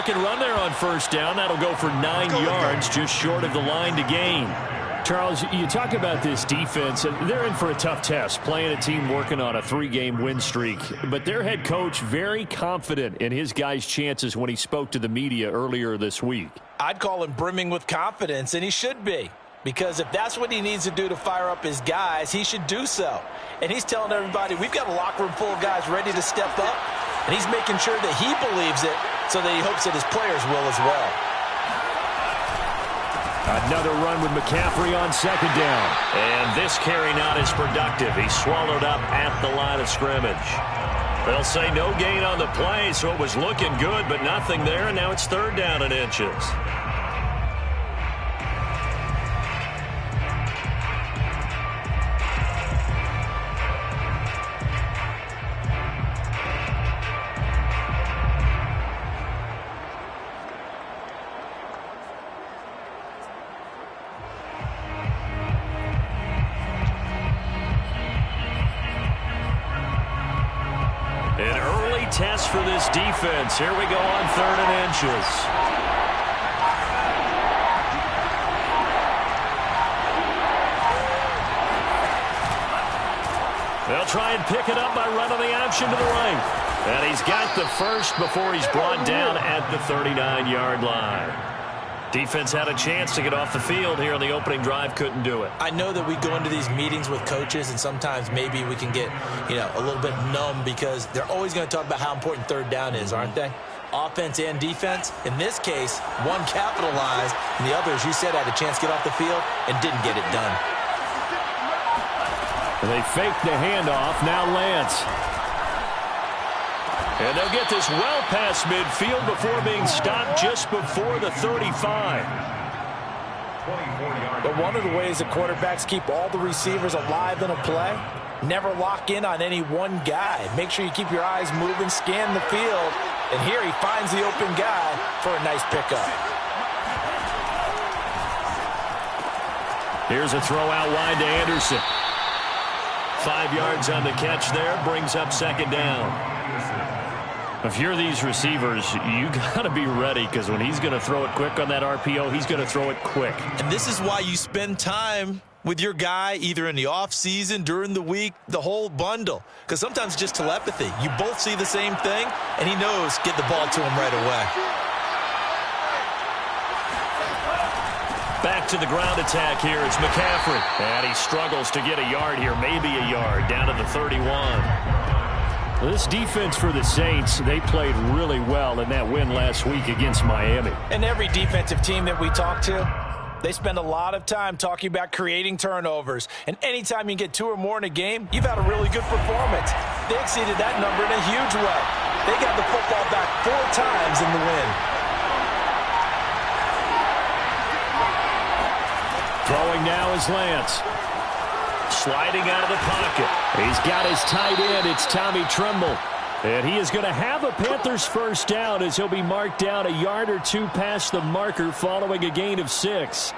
second run there on first down. That'll go for 9 yards, just short of the line to gain. Charles, you talk about this defense, and they're in for a tough test, playing a team working on a 3-game win streak. But their head coach very confident in his guys' chances when he spoke to the media earlier this week. I'd call him brimming with confidence, and he should be. Because if that's what he needs to do to fire up his guys, he should do so. And he's telling everybody, we've got a locker room full of guys ready to step up. And he's making sure that he believes it so that he hopes that his players will as well. Another run with McCaffrey on second down. And this carry not as productive. He's swallowed up at the line of scrimmage. They'll say no gain on the play, so it was looking good, but nothing there, and now it's third down and inches. Test for this defense. Here we go on third and inches. They'll try and pick it up by running the option to the right. And he's got the first before he's brought down at the 39-yard line. Defense had a chance to get off the field here in the opening drive, couldn't do it. I know that we go into these meetings with coaches, and sometimes maybe we can get, a little bit numb because they're always going to talk about how important third down is, aren't they? Offense and defense. In this case, one capitalized, and the other, as you said, had a chance to get off the field and didn't get it done. They faked the handoff. Now Lance. And they'll get this well past midfield before being stopped just before the 35. But one of the ways that quarterbacks keep all the receivers alive in a play, never lock in on any one guy. Make sure you keep your eyes moving, scan the field, and here he finds the open guy for a nice pickup. Here's a throw out wide to Anderson. 5 yards on the catch there, brings up second down. If you're these receivers, you got to be ready because when he's going to throw it quick on that RPO, he's going to throw it quick. And this is why you spend time with your guy either in the offseason, during the week, the whole bundle. Because sometimes it's just telepathy. You both see the same thing, and he knows get the ball to him right away. Back to the ground attack here. It's McCaffrey. And he struggles to get a yard here, maybe a yard, down to the 31. This defense for the Saints, they played really well in that win last week against Miami. And every defensive team that we talk to, they spend a lot of time talking about creating turnovers. And anytime you get 2 or more in a game, you've had a really good performance. They exceeded that number in a huge way. They got the football back 4 times in the win. Throwing now is Lance. Sliding out of the pocket. He's got his tight end. It's Tommy Tremble. And he is going to have a Panthers first down as he'll be marked down a yard or 2 past the marker following a gain of 6.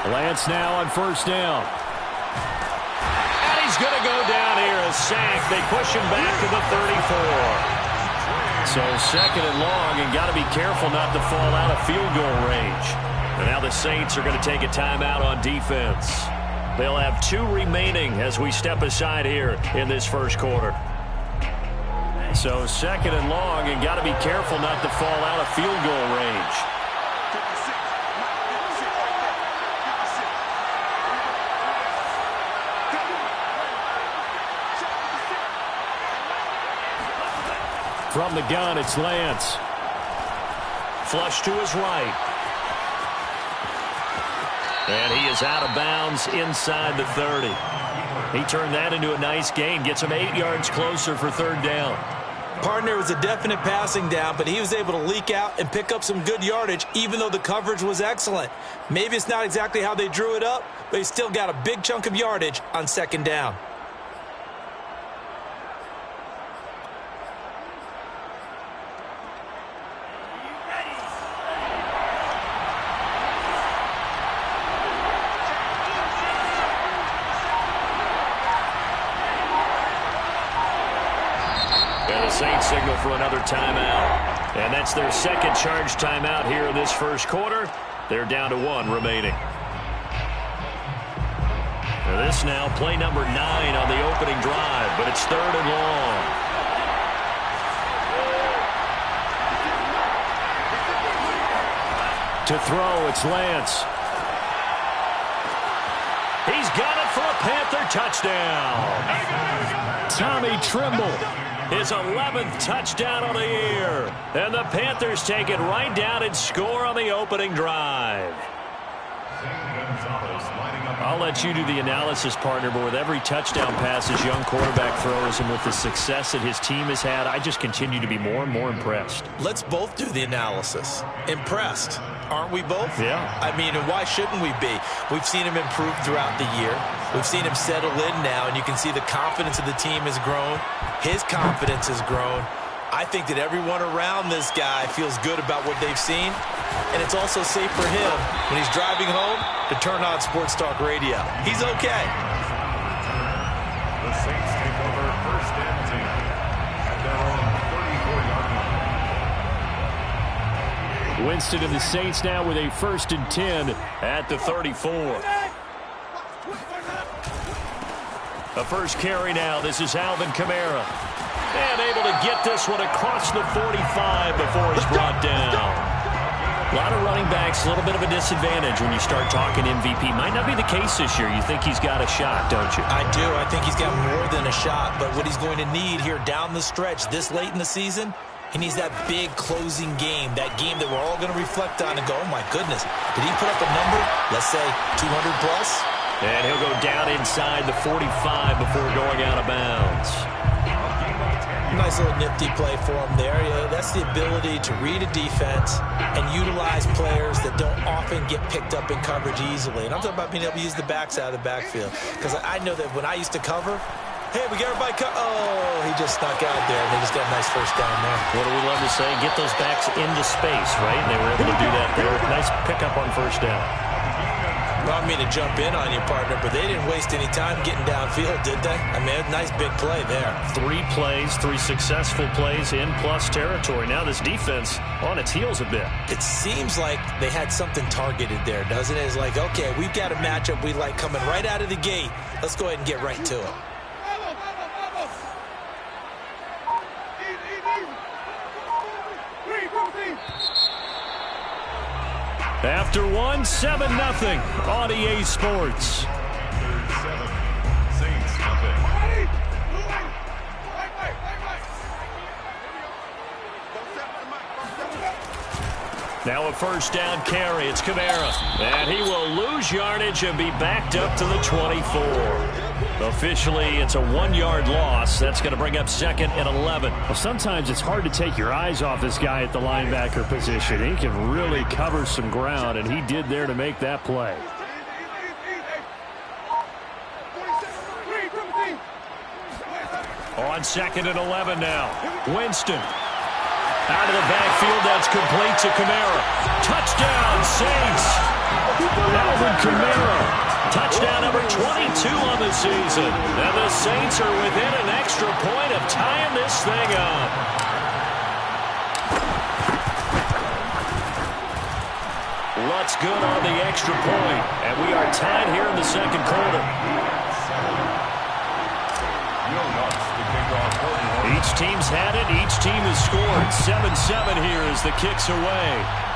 Lance now on first down. And he's going to go down here, a sack. They push him back to the 34. So second and long, and got to be careful not to fall out of field goal range. And now the Saints are going to take a timeout on defense. They'll have 2 remaining as we step aside here in this first quarter. So second and long, and got to be careful not to fall out of field goal range. From the gun, it's Lance. Flush to his right. And he is out of bounds inside the 30. He turned that into a nice gain. Gets him 8 yards closer for third down. Partner, was a definite passing down, but he was able to leak out and pick up some good yardage, even though the coverage was excellent. Maybe it's not exactly how they drew it up, but he still got a big chunk of yardage on second down. Saints signal for another timeout. And that's their second charge timeout here in this first quarter. They're down to 1 remaining. This now, play number 9 on the opening drive, but it's 3rd and long. To throw, it's Lance. He's got it for a Panther touchdown. Tommy Tremble. His 11th touchdown on the year. And the Panthers take it right down and score on the opening drive. I'll let you do the analysis, partner, but with every touchdown pass his young quarterback throws and with the success that his team has had, I just continue to be more and more impressed. Let's both do the analysis. Impressed, aren't we both? Yeah. I mean, and why shouldn't we be? We've seen him improve throughout the year. We've seen him settle in now, and you can see the confidence of the team has grown. His confidence has grown. I think that everyone around this guy feels good about what they've seen, and it's also safe for him when he's driving home to turn on Sports Talk Radio. He's okay. The Saints take over 1st and 10 at their own 34-yard line. Winston and the Saints now with a 1st and 10 at the 34. The first carry now. This is Alvin Kamara. And able to get this one across the 45 before he's brought down. A lot of running backs, a little bit of a disadvantage when you start talking MVP. Might not be the case this year. You think he's got a shot, don't you? I do. I think he's got more than a shot. But what he's going to need here down the stretch this late in the season, he needs that big closing game, that game that we're all going to reflect on and go, oh, my goodness, did he put up a number, let's say 200 plus? And he'll go down inside the 45 before going out of bounds. Nice little nifty play for him there. Yeah, that's the ability to read a defense and utilize players that don't often get picked up in coverage easily. And I'm talking about being able to use the backs out of the backfield. Because I know that when I used to cover, hey, we got everybody oh, he just snuck out there, and they just got a nice first down there. What do we love to say? Get those backs into space, right? And they were able to do that there. Nice pickup on first down. Well, I mean to jump in on you, partner, but they didn't waste any time getting downfield, did they? I mean, a nice big play there. 3 plays, 3 successful plays in plus territory. Now this defense on its heels a bit. It seems like they had something targeted there, doesn't it? It's like, okay, we've got a matchup we like coming right out of the gate. Let's go ahead and get right to it. After 1, 7-0 on EA Sports. Saints nothing. Now a first down carry. It's Kamara. And he will lose yardage and be backed up to the 24. Officially, it's a 1-yard loss. That's going to bring up 2nd and 11. Well, sometimes it's hard to take your eyes off this guy at the linebacker position. He can really cover some ground, and he did there to make that play. On 2nd and 11 now. Winston. Out of the backfield, that's complete to Kamara. Touchdown, Saints. Alvin Kamara. Touchdown number 22 on the season. And the Saints are within an extra point of tying this thing up. What's good on the extra point? And we are tied here in the second quarter. Each team's had it. Each team has scored. 7-7 here as the kick's away.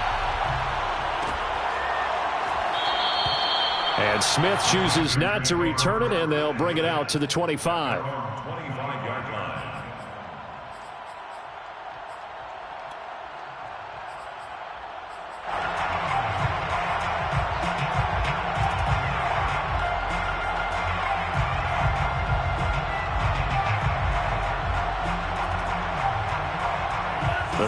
And Smith chooses not to return it, and they'll bring it out to the 25. 25-yard line.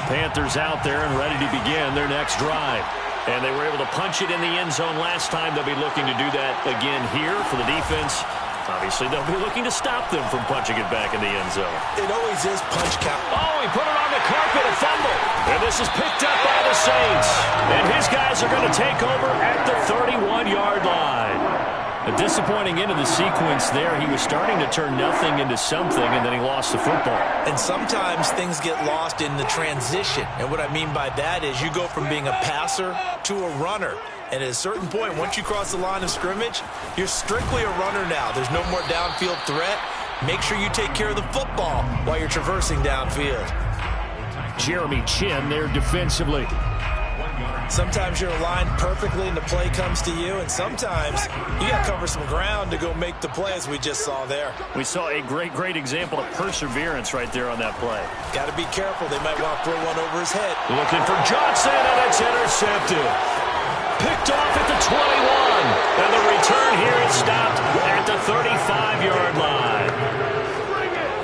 Panthers out there and ready to begin their next drive. And they were able to punch it in the end zone last time. They'll be looking to do that again here for the defense. Obviously, they'll be looking to stop them from punching it back in the end zone. It always is punch count. Oh, he put it on the carpet, a fumble. And this is picked up by the Saints. And his guys are going to take over at the 31-yard line. A disappointing end of the sequence there. He was starting to turn nothing into something, and then he lost the football. And sometimes things get lost in the transition. And what I mean by that is you go from being a passer to a runner. And at a certain point, once you cross the line of scrimmage, you're strictly a runner now. There's no more downfield threat. Make sure you take care of the football while you're traversing downfield. Jeremy Chinn there defensively. Sometimes you're aligned perfectly and the play comes to you, and sometimes you got to cover some ground to go make the play, as we just saw there. We saw a great example of perseverance right there on that play. Got to be careful. They might want to throw one over his head. Looking for Johnson, and it's intercepted. Picked off at the 21. And the return here is stopped at the 35-yard line.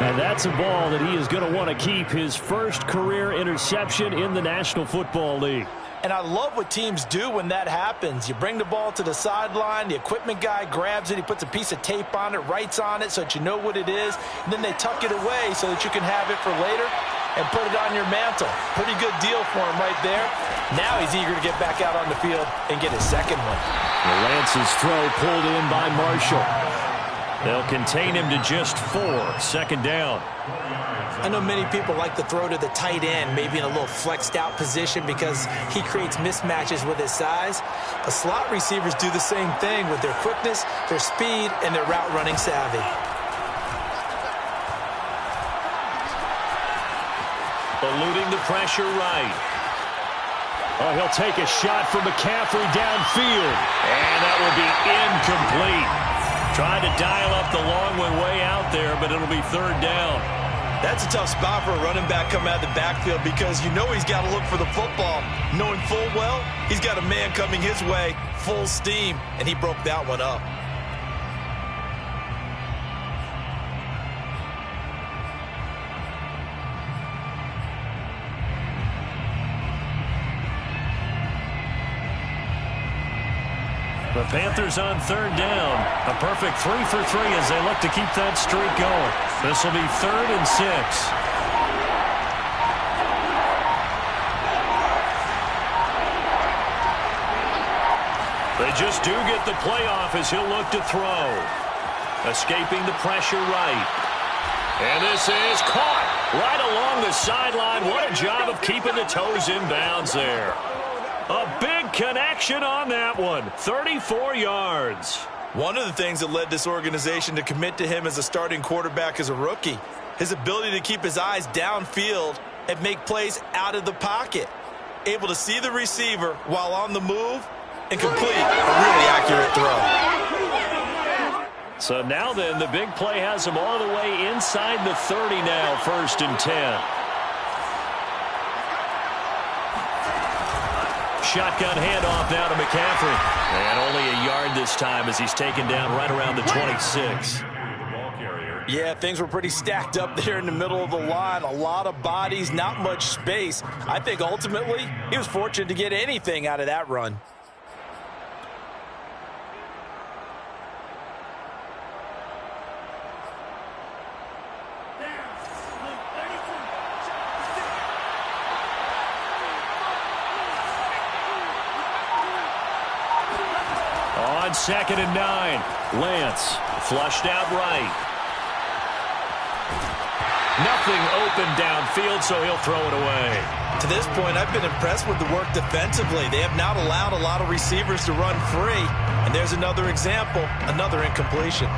And that's a ball that he is going to want to keep, his first career interception in the National Football League. And I love what teams do when that happens. You bring the ball to the sideline, the equipment guy grabs it, he puts a piece of tape on it, writes on it so that you know what it is, and then they tuck it away so that you can have it for later and put it on your mantle. Pretty good deal for him right there. Now he's eager to get back out on the field and get his second one. Lance's throw pulled in by Marshall. They'll contain him to just 4, second down. I know many people like to throw to the tight end, maybe in a little flexed out position because he creates mismatches with his size. But slot receivers do the same thing with their quickness, their speed, and their route running savvy. Eluding the pressure right. Oh, he'll take a shot from McCaffrey downfield. And that will be incomplete. Trying to dial up the long one way out there, but it'll be third down. That's a tough spot for a running back coming out of the backfield because you know he's got to look for the football, knowing full well he's got a man coming his way, full steam, and he broke that one up. The Panthers on third down. A perfect 3 for 3 as they look to keep that streak going. This will be 3rd and 6. They just do get the playoff as he'll look to throw. Escaping the pressure right. And this is caught right along the sideline. What a job of keeping the toes in bounds there. A big connection on that one. 34 yards. One of the things that led this organization to commit to him as a starting quarterback as a rookie, his ability to keep his eyes downfield and make plays out of the pocket. Able to see the receiver while on the move and complete a really accurate throw. So now then, the big play has him all the way inside the 30 now, 1st and 10. Shotgun handoff now to McCaffrey. And only a yard this time as he's taken down right around the 26. Yeah, things were pretty stacked up there in the middle of the line. A lot of bodies, not much space. I think ultimately he was fortunate to get anything out of that run. On 2nd and 9, Lance flushed out right. Nothing open downfield, so he'll throw it away. To this point, I've been impressed with the work defensively. They have not allowed a lot of receivers to run free. And there's another example, another incompletion.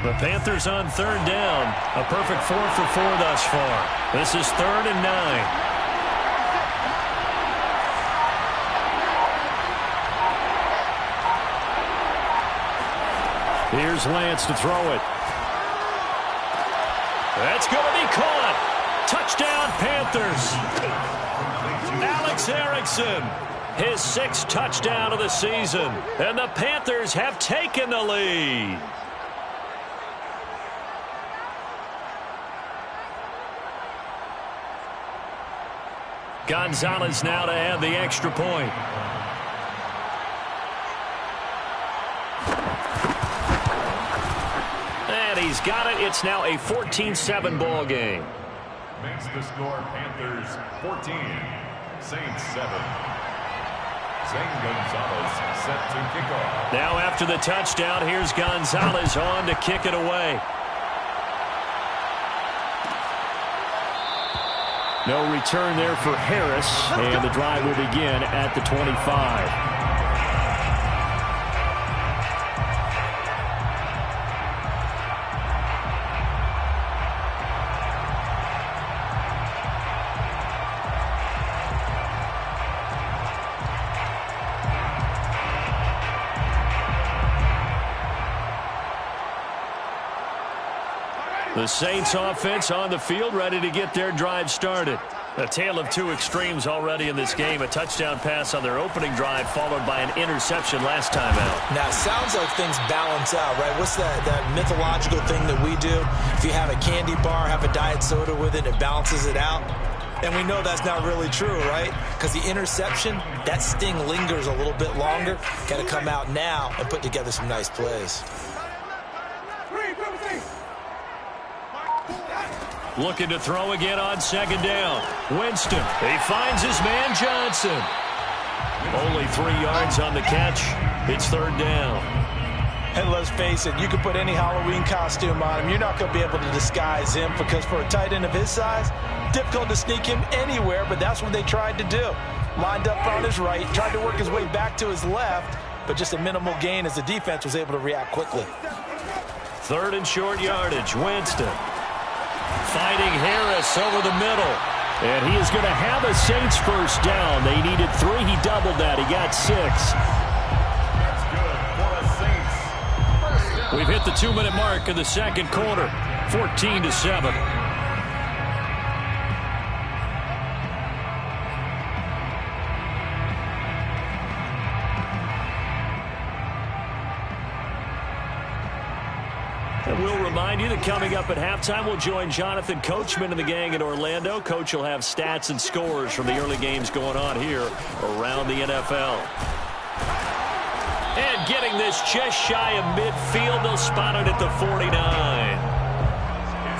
The Panthers on third down. A perfect 4 for 4 thus far. This is 3rd and 9. Here's Lance to throw it. That's going to be caught. Touchdown, Panthers. Alex Erickson, his 6th touchdown of the season. And the Panthers have taken the lead. Gonzalez now to add the extra point. And he's got it. It's now a 14-7 ball game. Makes the score Panthers 14, Saints 7. Zane Gonzalez set to kick off. Now after the touchdown, here's Gonzalez on to kick it away. No return there for Harris, and the drive will begin at the 25. The Saints offense on the field, ready to get their drive started. A tale of two extremes already in this game. A touchdown pass on their opening drive, followed by an interception last time out. Now, it sounds like things balance out, right? What's that mythological thing that we do? If you have a candy bar, have a diet soda with it, it balances it out. And we know that's not really true, right? Because the interception, that sting lingers a little bit longer. Got to come out now and put together some nice plays. Looking to throw again on second down. Winston, he finds his man Johnson. Only 3 yards on the catch. It's third down. And let's face it, you can put any Halloween costume on him. You're not going to be able to disguise him because for a tight end of his size, difficult to sneak him anywhere, but that's what they tried to do. Lined up on his right, tried to work his way back to his left, but just a minimal gain as the defense was able to react quickly. Third and short yardage. Winston fighting Harris over the middle. And he is going to have a Saints first down. They needed 3. He doubled that. He got 6. That's good for the Saints. We've hit the 2-minute mark of the second quarter. 14-7. And we'll remind you that coming up at halftime, we'll join Jonathan Coachman and the gang in Orlando. Coach will have stats and scores from the early games going on here around the NFL. And getting this just shy of midfield, they'll spot it at the 49.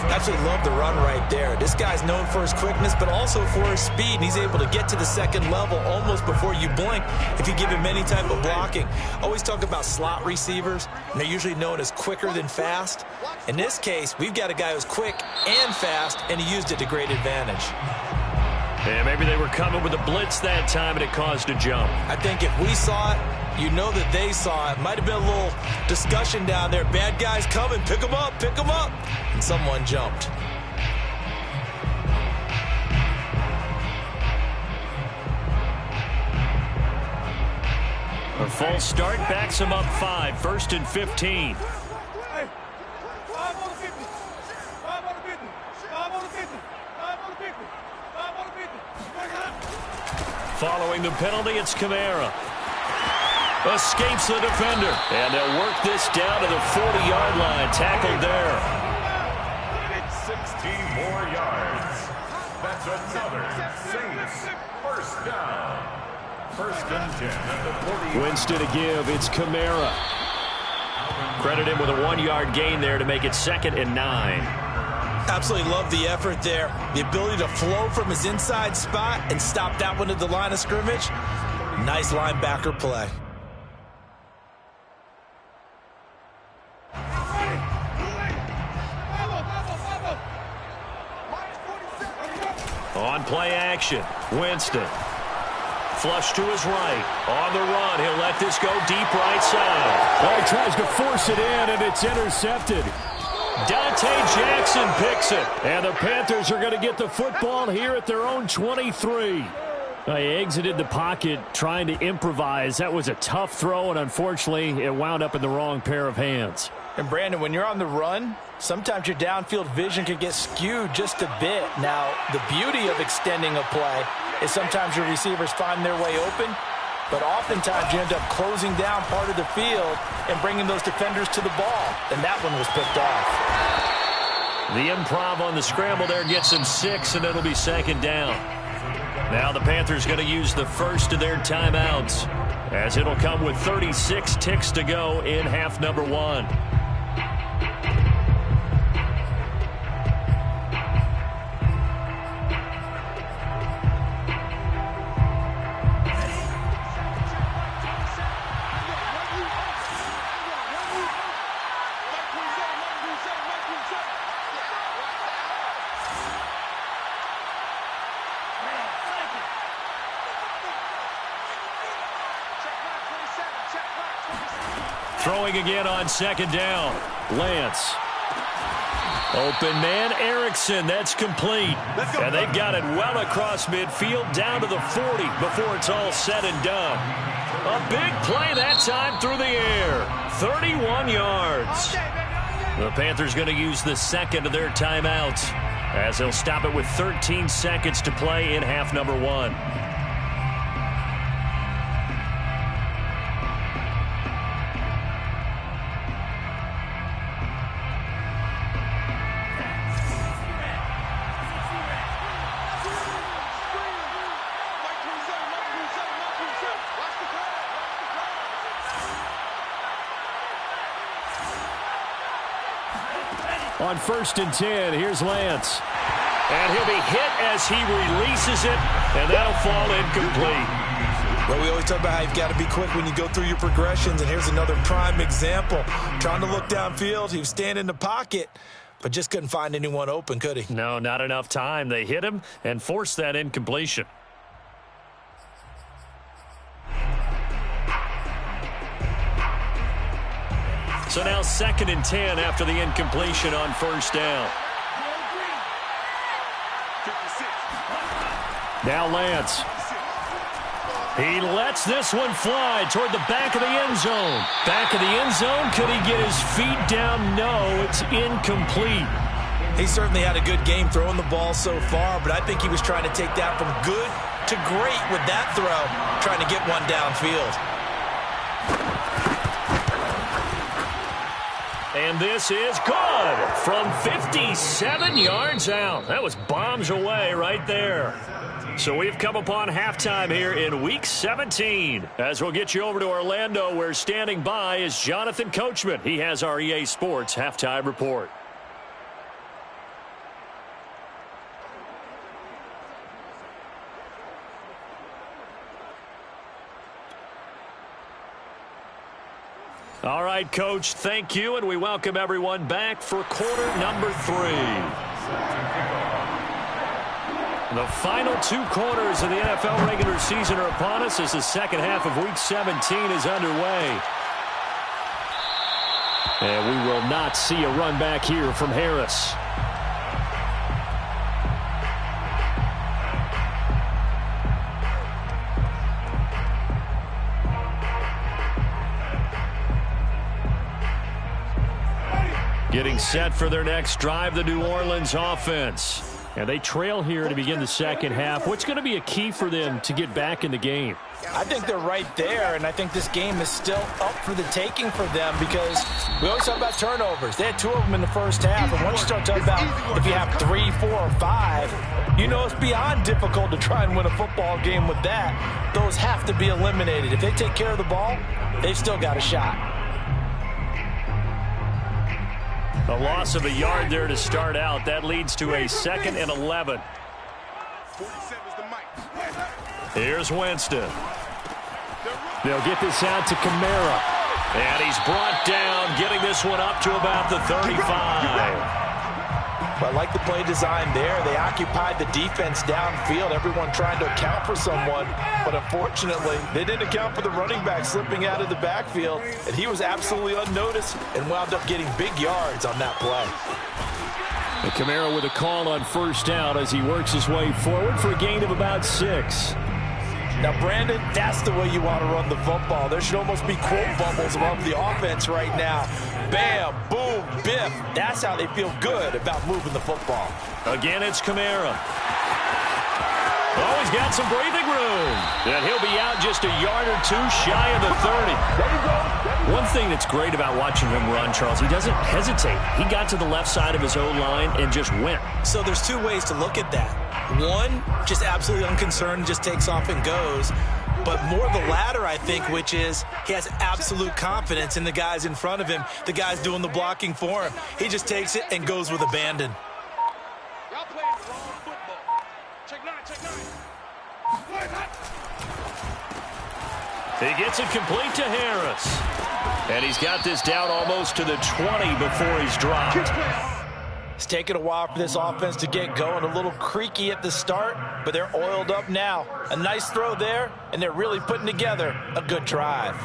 Absolutely love the run right there. This guy's known for his quickness, but also for his speed. And he's able to get to the second level almost before you blink if you give him any type of blocking. Always talk about slot receivers, and they're usually known as quicker than fast. In this case, we've got a guy who's quick and fast, and he used it to great advantage. Yeah, maybe they were coming with a blitz that time, and it caused a jump. I think if we saw it, you know that they saw it. Might have been a little discussion down there. Bad guys coming. Pick them up. Pick them up. And someone jumped. A false start backs him up 5. 1st and 15. Following the penalty, it's Kamara. Escapes the defender. And they'll work this down to the 40-yard line. Tackled there. 16 more yards. That's another Saints first down. 1st and 10 at the 40. Winston to give. It's Kamara. Credit him with a 1-yard gain there to make it 2nd and 9. Absolutely love the effort there. The ability to flow from his inside spot and stop that one at the line of scrimmage. Nice linebacker play. On play action, Winston. Flush to his right. On the run, he'll let this go deep right side. Well, he tries to force it in, and it's intercepted. Dante Jackson picks it. And the Panthers are going to get the football here at their own 23. He exited the pocket trying to improvise. That was a tough throw, and unfortunately, it wound up in the wrong pair of hands. And, Brandon, when you're on the run, sometimes your downfield vision can get skewed just a bit. Now, the beauty of extending a play is sometimes your receivers find their way open, but oftentimes you end up closing down part of the field and bringing those defenders to the ball, and that one was picked off. The improv on the scramble there gets him 6, and it'll be second down. Now the Panthers going to use the first of their timeouts, as it'll come with 36 ticks to go in half number 1. Throwing again on second down. Lance. Open man, Erickson. That's complete. And they've got it well across midfield down to the 40 before it's all said and done. A big play that time through the air. 31 yards. The Panthers going to use the second of their timeouts, as they'll stop it with 13 seconds to play in half number 1. On 1st and 10, here's Lance. And he'll be hit as he releases it, and that'll fall incomplete. Well, we always talk about how you've got to be quick when you go through your progressions, and here's another prime example. Trying to look downfield, he was standing in the pocket, but just couldn't find anyone open, could he? No, not enough time. They hit him and forced that incompletion. So now 2nd and 10 after the incompletion on 1st down. Now Lance. He lets this one fly toward the back of the end zone. Back of the end zone. Could he get his feet down? No, it's incomplete. He certainly had a good game throwing the ball so far, but I think he was trying to take that from good to great with that throw, trying to get one downfield. And this is good from 57 yards out. That was bombs away right there. So we've come upon halftime here in Week 17. As we'll get you over to Orlando, where standing by is Jonathan Coachman. He has our EA Sports Halftime Report. All right, Coach, thank you, and we welcome everyone back for quarter number 3. The final 2 quarters of the NFL regular season are upon us as the second half of Week 17 is underway. And we will not see a run back here from Harris. Getting set for their next drive, the New Orleans offense. And they trail here to begin the second half. What's going to be a key for them to get back in the game? I think they're right there, and I think this game is still up for the taking for them because we always talk about turnovers. They had 2 of them in the first half, and once you start talking about if you have 3, 4, or 5, you know it's beyond difficult to try and win a football game with that. Those have to be eliminated. If they take care of the ball, they've still got a shot. A loss of a yard there to start out. That leads to a 2nd and 11. Here's Winston. They'll get this out to Kamara. And he's brought down, getting this one up to about the 35. But I like the play design there. They occupied the defense downfield, everyone trying to account for someone. But unfortunately, they didn't account for the running back slipping out of the backfield. And he was absolutely unnoticed and wound up getting big yards on that play. And Kamara with a call on 1st down as he works his way forward for a gain of about 6. Now, Brandon, that's the way you want to run the football. There should almost be quote bubbles above the offense right now. Bam, boom, biff. That's how they feel good about moving the football. Again, it's Kamara. Oh, he's got some breathing room. And he'll be out just a yard or two shy of the 30. One thing that's great about watching him run, Charles, he doesn't hesitate. He got to the left side of his own line and just went. So there's two ways to look at that. One, just absolutely unconcerned, just takes off and goes. But more the latter, I think, which is he has absolute confidence in the guys in front of him, the guys doing the blocking for him. He just takes it and goes with abandon. Y'all playing the wrong football. Check nine, check nine. He gets it complete to Harris. And he's got this down almost to the 20 before he's dropped. It's taken a while for this offense to get going. A little creaky at the start, but they're oiled up now. A nice throw there, and they're really putting together a good drive.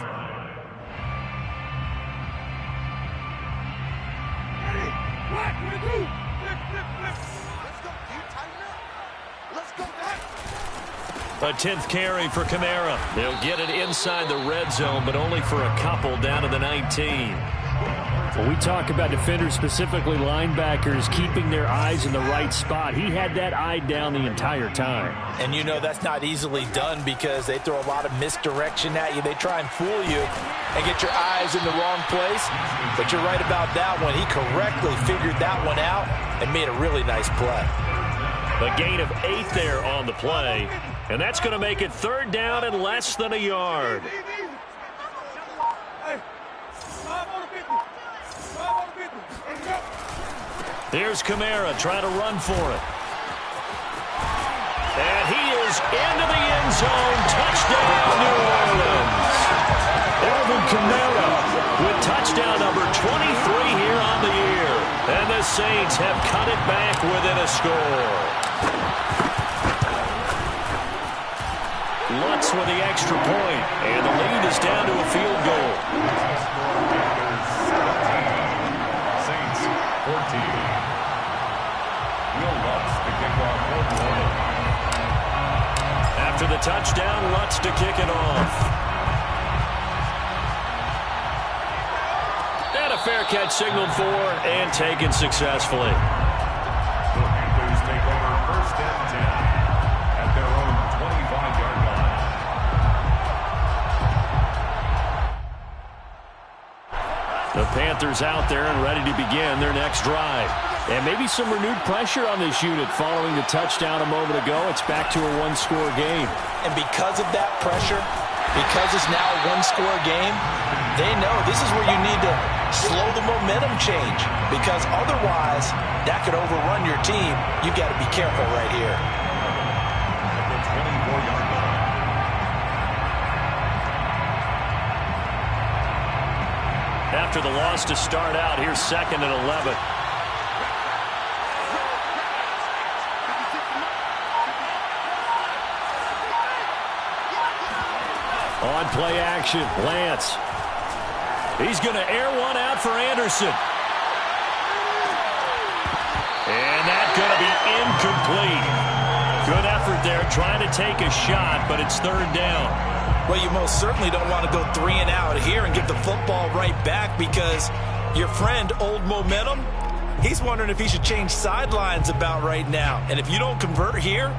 A 10th carry for Kamara. They'll get it inside the red zone, but only for a couple down to the 19. When we talk about defenders, specifically linebackers, keeping their eyes in the right spot, he had that eye down the entire time. And you know that's not easily done because they throw a lot of misdirection at you. They try and fool you and get your eyes in the wrong place. But you're right about that one. He correctly figured that one out and made a really nice play. A gain of 8 there on the play. And that's going to make it 3rd down and less than a yard. Here's Kamara trying to run for it. And he is into the end zone. Touchdown, New Orleans. Alvin Kamara with touchdown number 23 here on the year. And the Saints have cut it back within a score. Lutz with the extra point, and the lead is down to a field goal. Saints 14. Will Lutz to kick off for New Orleans. After the touchdown, Lutz to kick it off. And a fair catch signaled for and taken successfully. The Panthers take over 1st and 10 at their own 25-yard line. The Panthers out there and ready to begin their next drive. And maybe some renewed pressure on this unit following the touchdown a moment ago. It's back to a one-score game. And because of that pressure, because it's now a one-score game, they know this is where you need to slow the momentum change. Because otherwise, that could overrun your team. You've got to be careful right here. At the 24-yard line. After the loss to start out, here's 2nd and 11. On play action, Lance. He's going to air one out for Anderson. And that's going to be incomplete. Good effort there, trying to take a shot, but it's 3rd down. Well, you most certainly don't want to go 3 and out here and get the football right back because your friend, Old Momentum, he's wondering if he should change sidelines about right now. And if you don't convert here,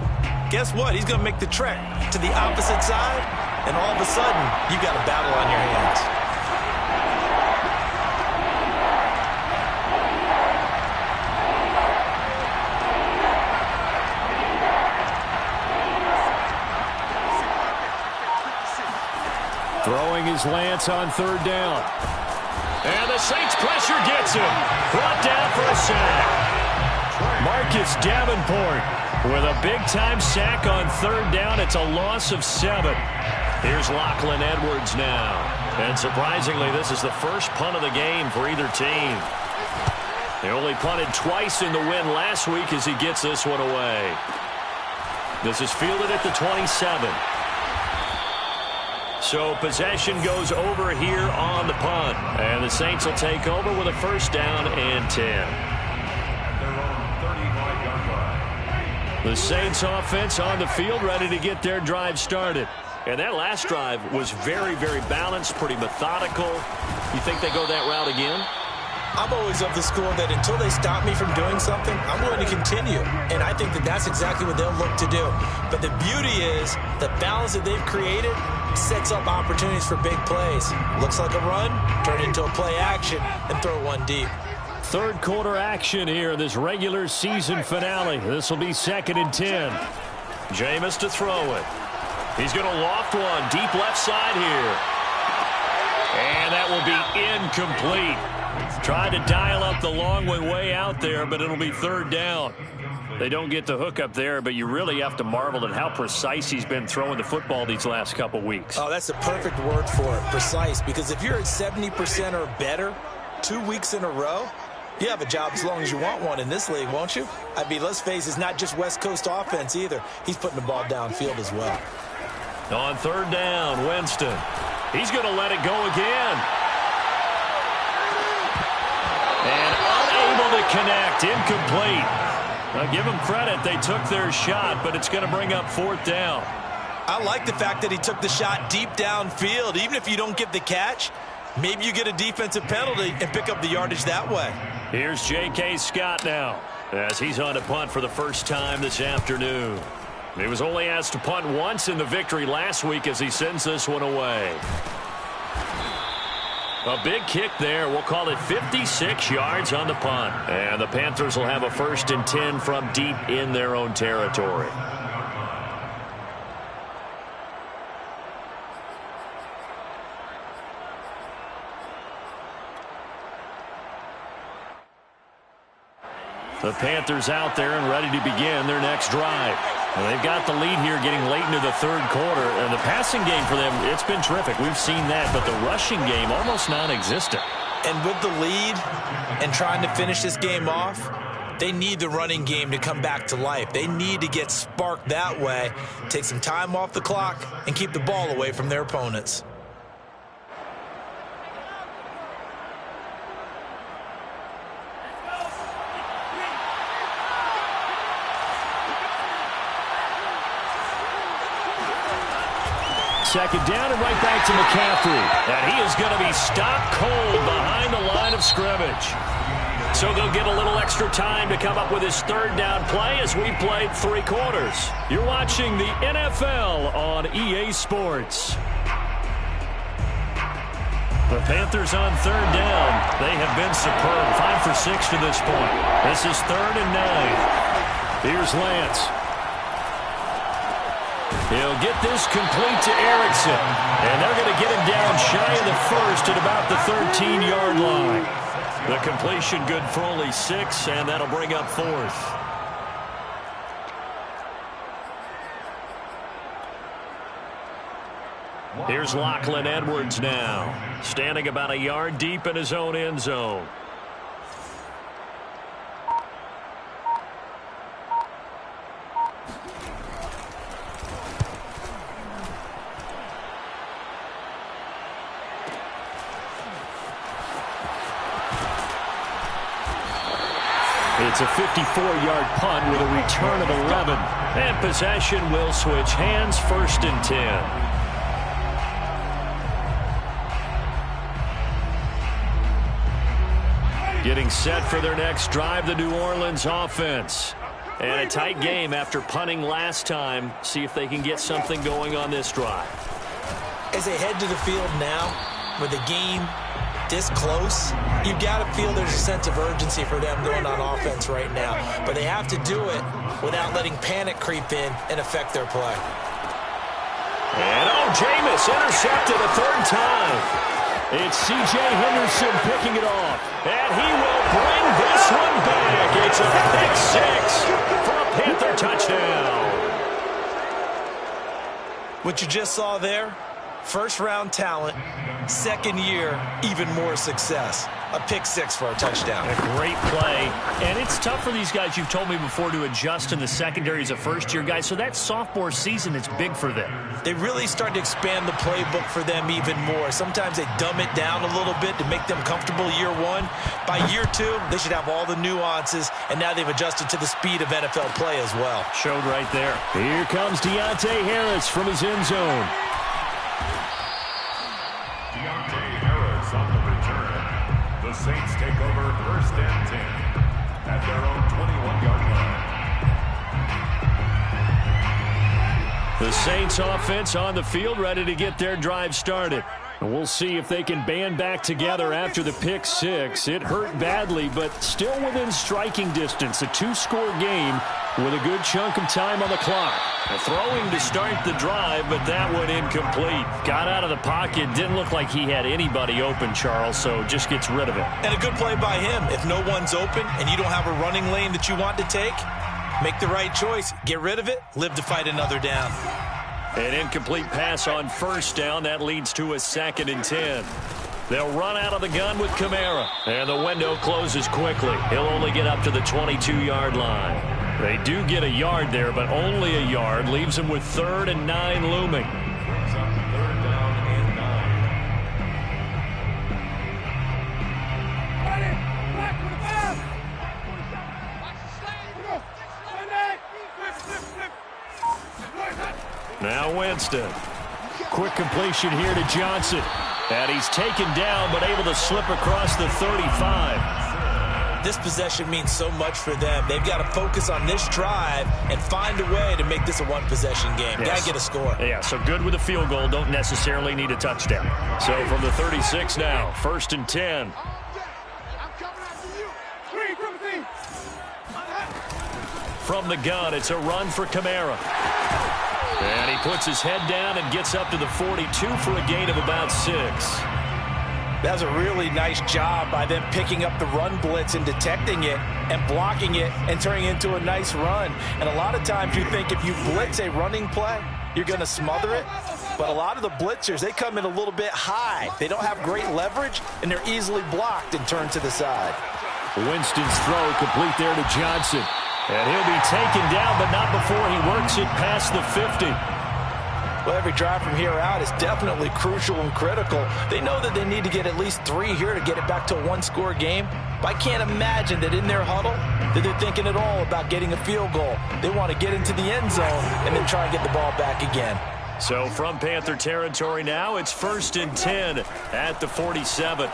guess what? He's going to make the trek to the opposite side, and all of a sudden, you've got a battle on your hands. Throwing his Lance on 3rd down. And the Saints pressure gets him. Brought down for a sack. Marcus Davenport with a big-time sack on 3rd down. It's a loss of 7. Here's Lachlan Edwards now. And surprisingly, this is the first punt of the game for either team. They only punted twice in the win last week as he gets this one away. This is fielded at the 27. So possession goes over here on the punt. And the Saints will take over with a 1st down and 10. At their own 35-yard line. The Saints offense on the field, ready to get their drive started. And that last drive was very, very balanced, pretty methodical. You think they go that route again? I'm always of the school that until they stop me from doing something, I'm going to continue. And I think that that's exactly what they'll look to do. But the beauty is the balance that they've created sets up opportunities for big plays. Looks like a run, turn it into a play action, and throw one deep. Third quarter action here in this regular season finale. This will be 2nd and 10. Jameis to throw it. He's going to loft one deep left side here. And that will be incomplete. Tried to dial up the long one way out there, but it'll be 3rd down. They don't get the hook up there, but you really have to marvel at how precise he's been throwing the football these last couple weeks. Oh, that's the perfect word for it, precise. Because if you're at 70% or better 2 weeks in a row, you have a job as long as you want one in this league, won't you? I mean, let's face it, it's not just West Coast offense either. He's putting the ball downfield as well. On 3rd down, Winston. He's going to let it go again. And unable to connect, incomplete. Now, give them credit, they took their shot, but it's going to bring up 4th down. I like the fact that he took the shot deep downfield. Even if you don't get the catch, maybe you get a defensive penalty and pick up the yardage that way. Here's J.K. Scott now, as he's on to punt for the first time this afternoon. He was only asked to punt once in the victory last week as he sends this one away. A big kick there. We'll call it 56 yards on the punt. And the Panthers will have a 1st and 10 from deep in their own territory. The Panthers out there and ready to begin their next drive. Well, they've got the lead here getting late into the 3rd quarter. And the passing game for them, it's been terrific. We've seen that. But the rushing game, almost non-existent. And with the lead and trying to finish this game off, they need the running game to come back to life. They need to get sparked that way, take some time off the clock, and keep the ball away from their opponents. Second down and right back to McCaffrey. And he is going to be stopped cold behind the line of scrimmage. So they'll get a little extra time to come up with his 3rd down play as we played 3 quarters. You're watching the NFL on EA Sports. The Panthers on 3rd down. They have been superb. 5 for 6 to this point. This is 3rd and 9. Here's Lance. He'll get this complete to Erickson. And they're going to get him down shy of the 1st at about the 13-yard line. The completion good for only 6, and that'll bring up 4th. Here's Lachlan Edwards now, standing about a yard deep in his own end zone. It's a 54-yard punt with a return of 11. And possession will switch hands, 1st and 10. Getting set for their next drive, the New Orleans offense. And a tight game after punting last time. See if they can get something going on this drive. As they head to the field now, with the game this close, you've got to feel there's a sense of urgency for them going on offense right now. But they have to do it without letting panic creep in and affect their play. And Jameis intercepted a 3rd time. It's C.J. Henderson picking it off. And he will bring this one back. It's a pick 6 for a Panther touchdown. What you just saw there, 1st-round talent, 2nd year, even more success. a pick six for a touchdown. A great play. And it's tough for these guys, you've told me before, to adjust in the secondary as a first-year guy. So that sophomore season is big for them. They really start to expand the playbook for them even more. Sometimes they dumb it down a little bit to make them comfortable year one. By year two, they should have all the nuances, and now they've adjusted to the speed of NFL play as well. Showed right there. Here comes Deontay Harris from his end zone. Deontay Harris on the return. The Saints take over 1st and 10 at their own 21-yard line. The Saints offense on the field, ready to get their drive started. We'll see if they can band back together after the pick six. It hurt badly, but still within striking distance. A 2-score game with a good chunk of time on the clock. Throwing to start the drive, but that one incomplete. Got out of the pocket. Didn't look like he had anybody open, Charles, so just gets rid of it. And a good play by him. If no one's open and you don't have a running lane that you want to take, make the right choice. Get rid of it. Live to fight another down. An incomplete pass on 1st down. That leads to a 2nd and 10. They'll run out of the gun with Kamara. And the window closes quickly. He'll only get up to the 22-yard line. They do get a yard there, but only a yard. Leaves them with 3rd and 9 looming. Brings up 3rd down and 9. Now Winston. Quick completion here to Johnson. And he's taken down, but able to slip across the 35. This possession means so much for them. They've got to focus on this drive and find a way to make this a one-possession game. Yes. Got to get a score. Yeah, so good with a field goal. Don't necessarily need a touchdown. So from the 36 now, 1st and 10. From the gun, it's a run for Kamara. And he puts his head down and gets up to the 42 for a gain of about 6. That was a really nice job by them picking up the run blitz and detecting it and blocking it and turning it into a nice run. And a lot of times you think if you blitz a running play, you're going to smother it. But a lot of the blitzers, they come in a little bit high. They don't have great leverage, and they're easily blocked and turned to the side. Winston's throw complete there to Johnson. And he'll be taken down, but not before he works it past the 50. Well, every drive from here out is definitely crucial and critical. They know that they need to get at least 3 here to get it back to a one-score game. But I can't imagine that in their huddle that they're thinking at all about getting a field goal. They want to get into the end zone and then try and get the ball back again. So from Panther territory now, it's 1st and 10 at the 47.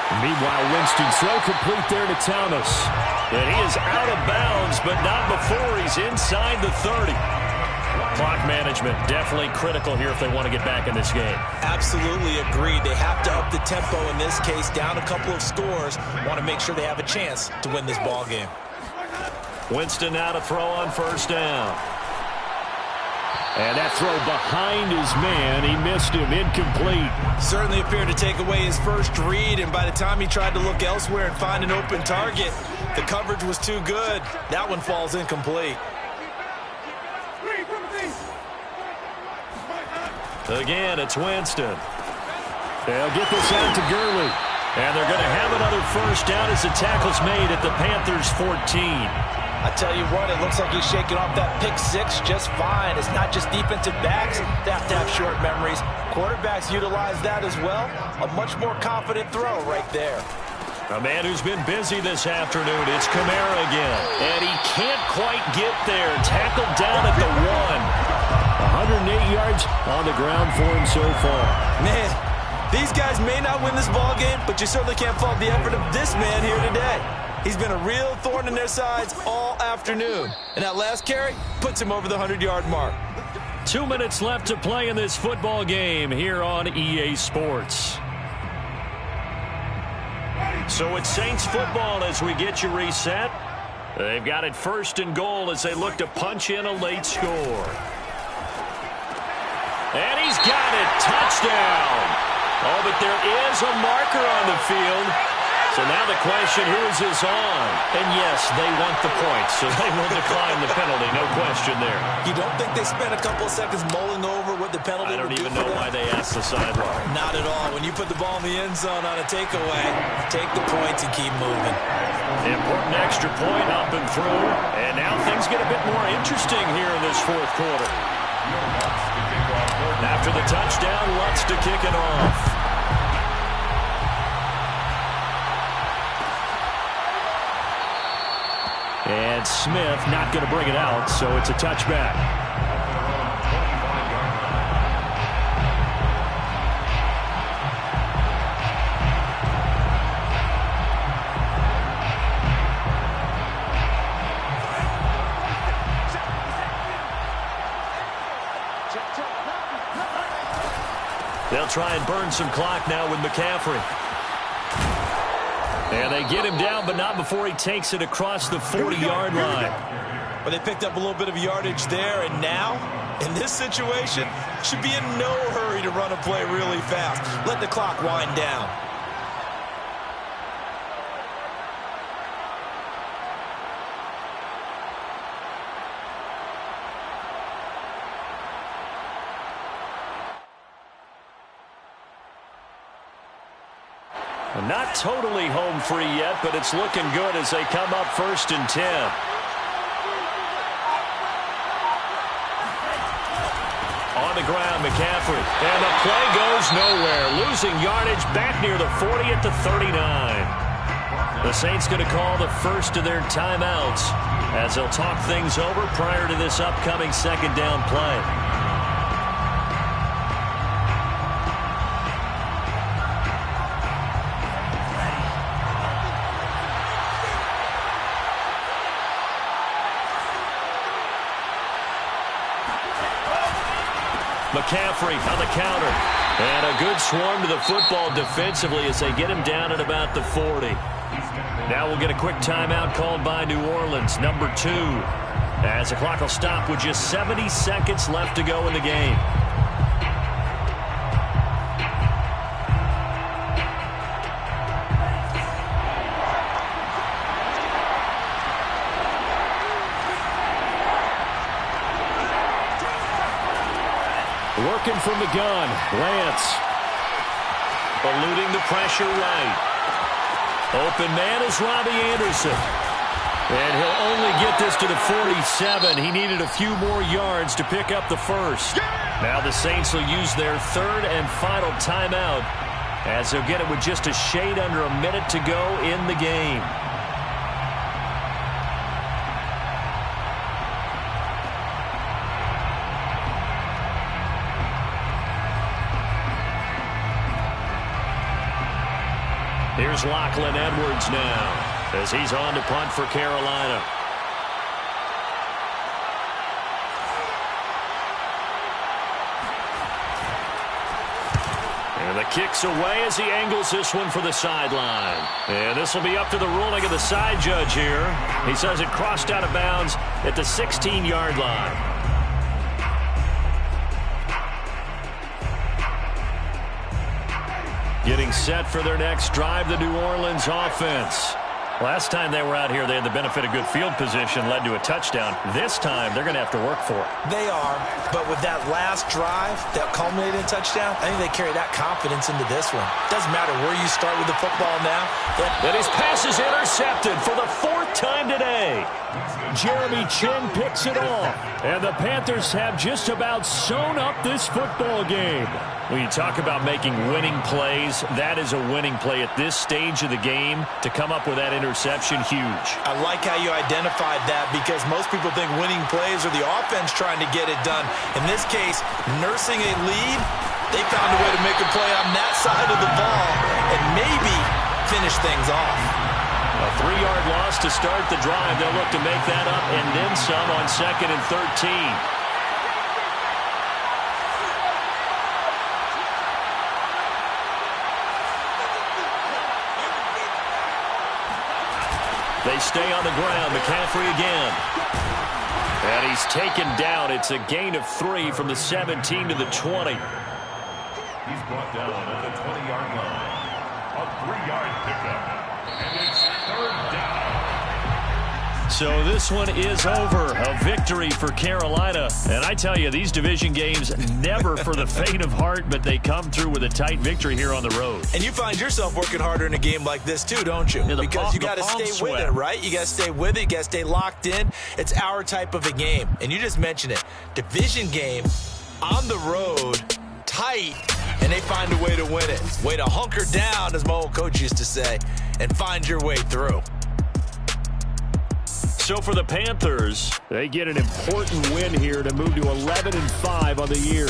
Meanwhile, Winston's throw complete there to Thomas. And he is out of bounds, but not before he's inside the 30. Clock management definitely critical here if they want to get back in this game. Absolutely agreed. They have to up the tempo in this case, down a couple of scores. Want to make sure they have a chance to win this ball game. Winston now to throw on 1st down. And that throw behind his man, he missed him, incomplete. Certainly appeared to take away his first read, and by the time he tried to look elsewhere and find an open target, the coverage was too good. That one falls incomplete. Again, it's Winston. They'll get this out to Gurley. And they're going to have another 1st down as the tackle's made at the Panthers' 14. I tell you what, it looks like he's shaking off that pick six just fine. It's not just defensive backs that have to have short memories. Quarterbacks utilize that as well. A much more confident throw right there. A man who's been busy this afternoon, it's Kamara again. And he can't quite get there. Tackled down at the 1. 108 yards on the ground for him so far. Man, these guys may not win this ball game, but you certainly can't fault the effort of this man here today. He's been a real thorn in their sides all afternoon. And that last carry puts him over the 100-yard mark. 2 minutes left to play in this football game here on EA Sports. So it's Saints football as we get you reset. They've got it 1st and goal as they look to punch in a late score. And he's got it. Touchdown. Oh, but there is a marker on the field. So now the question, who is this on? And yes, they want the points, so they will decline the penalty. No question there. You don't think they spent a couple of seconds mulling over what the penalty would do? I don't even know why they asked the sideline. Not at all. When you put the ball in the end zone on a takeaway, take the points and keep moving. Important extra point up and through. And now things get a bit more interesting here in this fourth quarter. After the touchdown, Lutz to kick it off. And Smith not going to bring it out, so it's a touchback. They'll try and burn some clock now with McCaffrey. And they get him down, but not before he takes it across the 40-yard line. Well, they picked up a little bit of yardage there, and now, in this situation, should be in no hurry to run a play really fast. Let the clock wind down. Not totally home free yet, but it's looking good as they come up 1st and 10. On the ground, McCaffrey. And the play goes nowhere. Losing yardage back near the 40 at the 39. The Saints going to call the first of their timeouts as they'll talk things over prior to this upcoming second down play. McCaffrey on the counter. And a good swarm to the football defensively as they get him down at about the 40. Now we'll get a quick timeout called by New Orleans, number 2. As the clock will stop with just 70 seconds left to go in the game. Working from the gun, Lance. Eluding the pressure right. Open man is Robbie Anderson. And he'll only get this to the 47. He needed a few more yards to pick up the first. Now the Saints will use their third and final timeout as they'll get it with just a shade under a minute to go in the game. Here's Lachlan Edwards now as he's on to punt for Carolina. And the kick's away as he angles this one for the sideline. And this will be up to the ruling of the side judge here. He says it crossed out of bounds at the 16-yard line. Getting set for their next drive, the New Orleans offense. Last time they were out here, they had the benefit of good field position, led to a touchdown. This time, they're going to have to work for it. They are, but with that last drive that culminated in a touchdown, I think they carry that confidence into this one. Doesn't matter where you start with the football now. And his pass is intercepted for the 4th time today. Jeremy Chinn picks it off. And the Panthers have just about sewn up this football game. When you talk about making winning plays, that is a winning play at this stage of the game. To come up with that interception, huge. I like how you identified that because most people think winning plays are the offense trying to get it done. In this case, nursing a lead, they found a way to make a play on that side of the ball and maybe finish things off. A 3-yard loss to start the drive. They'll look to make that up and then some on 2nd and 13. They stay on the ground. McCaffrey again. And he's taken down. It's a gain of 3 from the 17 to the 20. He's brought down at the 20-yard line. A 3-yard pickup. And it's third down. So this one is over. A victory for Carolina. And I tell you, these division games never for the faint of heart, but they come through with a tight victory here on the road. And you find yourself working harder in a game like this too, don't you? Yeah, because you got to stay with it, right? You got to stay with it. You got to stay locked in. It's our type of a game. And you just mentioned it. Division game on the road, tight, and they find a way to win it. Way to hunker down, as my old coach used to say, and find your way through. So for the Panthers, they get an important win here to move to 11-5 on the year.